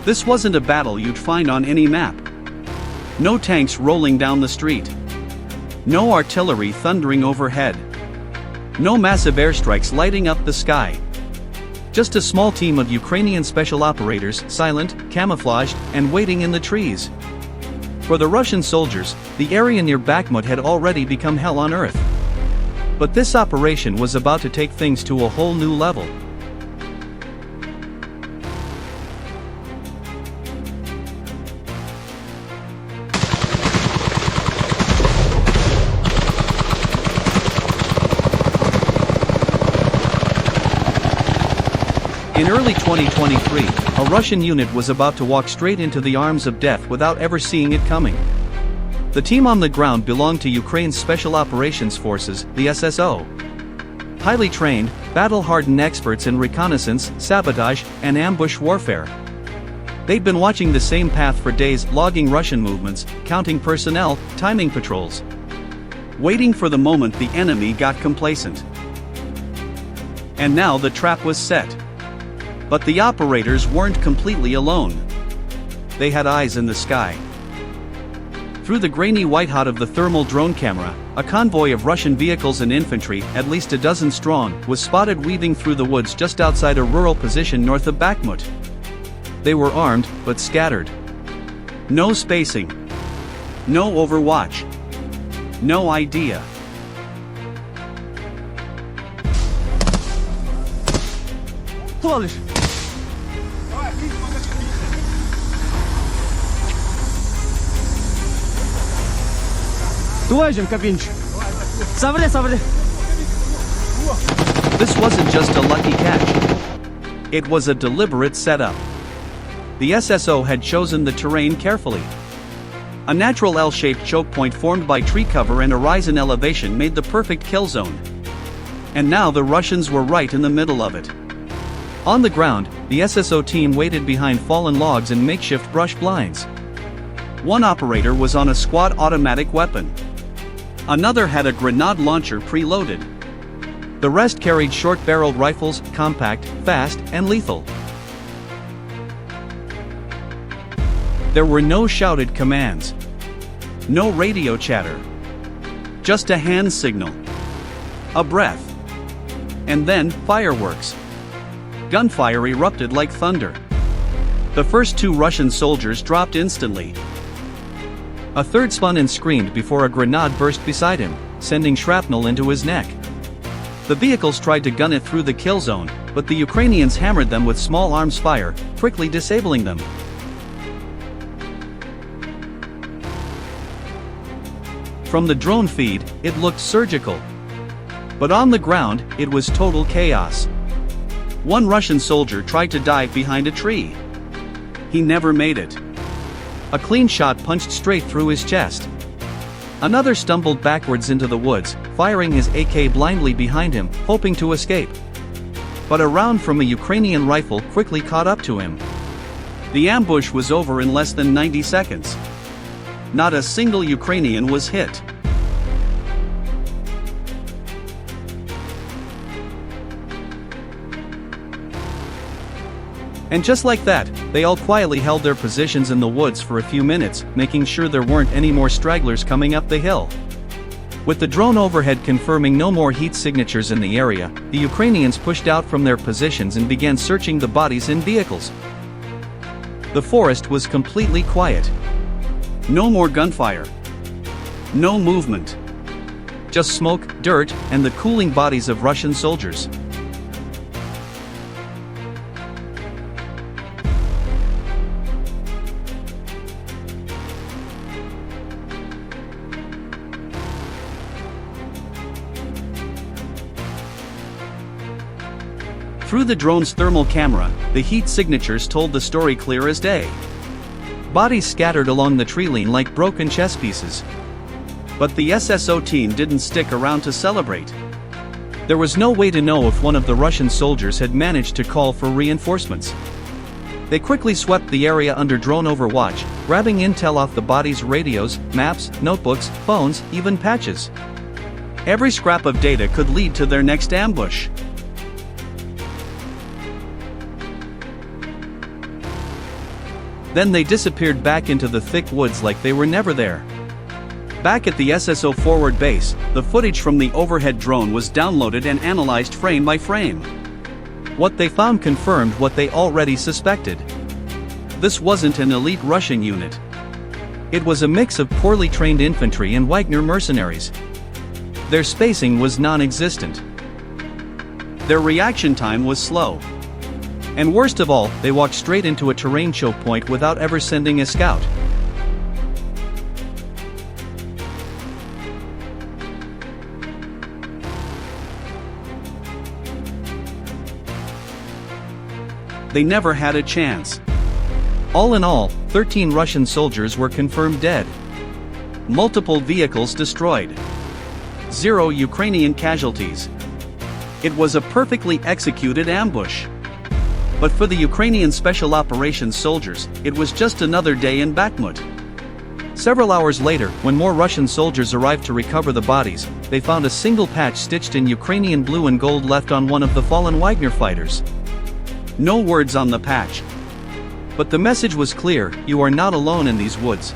This wasn't a battle you'd find on any map. No tanks rolling down the street. No artillery thundering overhead. No massive airstrikes lighting up the sky. Just a small team of Ukrainian special operators, silent, camouflaged, and waiting in the trees. For the Russian soldiers, the area near Bakhmut had already become hell on earth. But this operation was about to take things to a whole new level. In early 2023, a Russian unit was about to walk straight into the arms of death without ever seeing it coming. The team on the ground belonged to Ukraine's Special Operations Forces, the SSO. Highly trained, battle-hardened experts in reconnaissance, sabotage, and ambush warfare. They'd been watching the same path for days, logging Russian movements, counting personnel, timing patrols. Waiting for the moment the enemy got complacent. And now the trap was set. But the operators weren't completely alone. They had eyes in the sky. Through the grainy white-hot of the thermal drone camera, a convoy of Russian vehicles and infantry, at least a dozen strong, was spotted weaving through the woods just outside a rural position north of Bakhmut. They were armed, but scattered. No spacing. No overwatch. No idea. Товарищ! Товарищ, кабинчик! Savre! This wasn't just a lucky catch. It was a deliberate setup. The SSO had chosen the terrain carefully. A natural L-shaped choke point formed by tree cover and a rise in elevation made the perfect kill zone. And now the Russians were right in the middle of it. On the ground, the SSO team waited behind fallen logs and makeshift brush blinds. One operator was on a squad automatic weapon. Another had a grenade launcher preloaded. The rest carried short-barreled rifles, compact, fast, and lethal. There were no shouted commands. No radio chatter. Just a hand signal. A breath. And then, fireworks. Gunfire erupted like thunder. The first two Russian soldiers dropped instantly. A third spun and screamed before a grenade burst beside him, sending shrapnel into his neck. The vehicles tried to gun it through the kill zone, but the Ukrainians hammered them with small arms fire, quickly disabling them. From the drone feed, it looked surgical. But on the ground, it was total chaos. One Russian soldier tried to dive behind a tree. He never made it. A clean shot punched straight through his chest. Another stumbled backwards into the woods, firing his AK blindly behind him, hoping to escape. But a round from a Ukrainian rifle quickly caught up to him. The ambush was over in less than 90 seconds. Not a single Ukrainian was hit. And just like that, they all quietly held their positions in the woods for a few minutes, making sure there weren't any more stragglers coming up the hill. With the drone overhead confirming no more heat signatures in the area, the Ukrainians pushed out from their positions and began searching the bodies in vehicles. The forest was completely quiet. No more gunfire. No movement. Just smoke, dirt, and the cooling bodies of Russian soldiers. Through the drone's thermal camera, the heat signatures told the story clear as day. Bodies scattered along the tree line like broken chess pieces. But the SSO team didn't stick around to celebrate. There was no way to know if one of the Russian soldiers had managed to call for reinforcements. They quickly swept the area under drone overwatch, grabbing intel off the bodies, radios, maps, notebooks, phones, even patches. Every scrap of data could lead to their next ambush. Then they disappeared back into the thick woods like they were never there. Back at the SSO forward base, the footage from the overhead drone was downloaded and analyzed frame by frame. What they found confirmed what they already suspected. This wasn't an elite Russian unit. It was a mix of poorly trained infantry and Wagner mercenaries. Their spacing was non-existent. Their reaction time was slow. And worst of all, they walked straight into a terrain choke point without ever sending a scout. They never had a chance. All in all, 13 Russian soldiers were confirmed dead. Multiple vehicles destroyed. 0 Ukrainian casualties. It was a perfectly executed ambush. But for the Ukrainian Special Operations soldiers, it was just another day in Bakhmut. Several hours later, when more Russian soldiers arrived to recover the bodies, they found a single patch stitched in Ukrainian blue and gold left on one of the fallen Wagner fighters. No words on the patch. But the message was clear: you are not alone in these woods.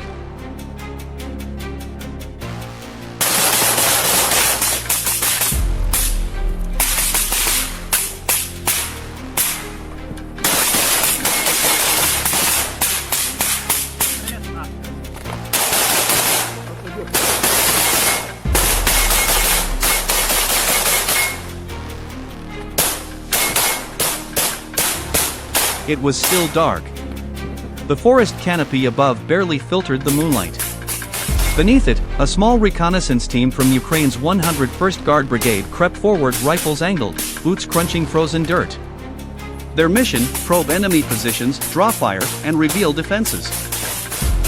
It was still dark. The forest canopy above barely filtered the moonlight. Beneath it, a small reconnaissance team from Ukraine's 101st Guard Brigade crept forward, rifles angled, boots crunching frozen dirt. Their mission: probe enemy positions, draw fire, and reveal defenses.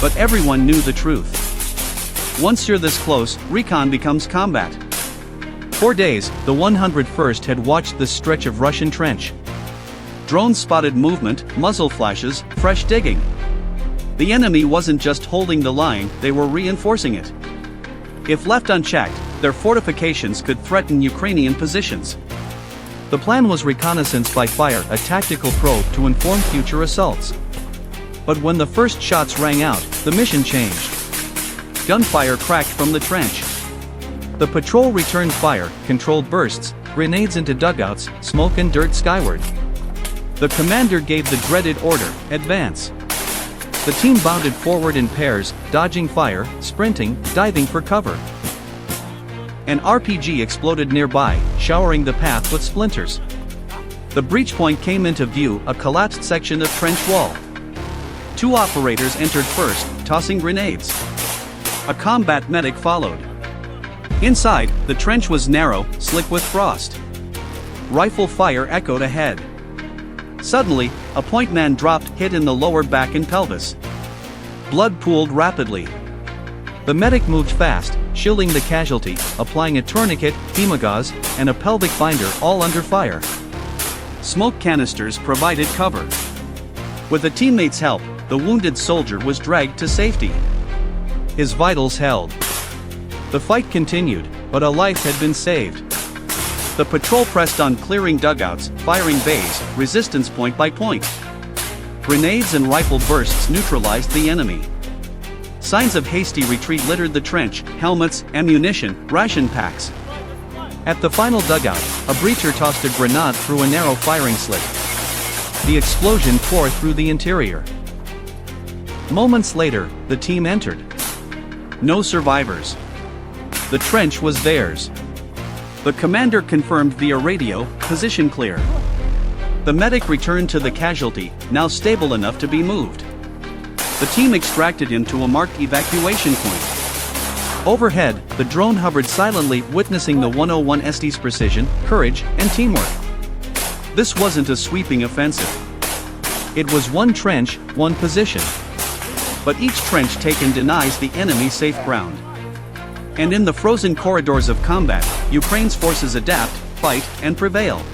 But everyone knew the truth. Once you're this close, recon becomes combat. For days, the 101st had watched this stretch of Russian trench. Drones spotted movement, muzzle flashes, fresh digging. The enemy wasn't just holding the line, they were reinforcing it. If left unchecked, their fortifications could threaten Ukrainian positions. The plan was reconnaissance by fire, a tactical probe to inform future assaults. But when the first shots rang out, the mission changed. Gunfire cracked from the trench. The patrol returned fire, controlled bursts, grenades into dugouts, smoke and dirt skyward. The commander gave the dreaded order: advance. The team bounded forward in pairs, dodging fire, sprinting, diving for cover. An RPG exploded nearby, showering the path with splinters. The breach point came into view, a collapsed section of trench wall. 2 operators entered first, tossing grenades. A combat medic followed. Inside, the trench was narrow, slick with frost. Rifle fire echoed ahead. Suddenly, a point man dropped, hit in the lower back and pelvis. Blood pooled rapidly. The medic moved fast, shielding the casualty, applying a tourniquet, hemogauze, and a pelvic binder, all under fire. Smoke canisters provided cover. With a teammate's help, the wounded soldier was dragged to safety. His vitals held. The fight continued, but a life had been saved. The patrol pressed on, clearing dugouts, firing bays, resistance point by point. Grenades and rifle bursts neutralized the enemy. Signs of hasty retreat littered the trench: helmets, ammunition, ration packs. At the final dugout, a breacher tossed a grenade through a narrow firing slit. The explosion tore through the interior. Moments later, the team entered. No survivors. The trench was theirs. The commander confirmed via radio: position clear. The medic returned to the casualty, now stable enough to be moved. The team extracted him to a marked evacuation point. Overhead, the drone hovered silently, witnessing the 101ST's precision, courage, and teamwork. This wasn't a sweeping offensive. It was one trench, one position. But each trench taken denies the enemy safe ground. And in the frozen corridors of combat, Ukraine's forces adapt, fight and prevail.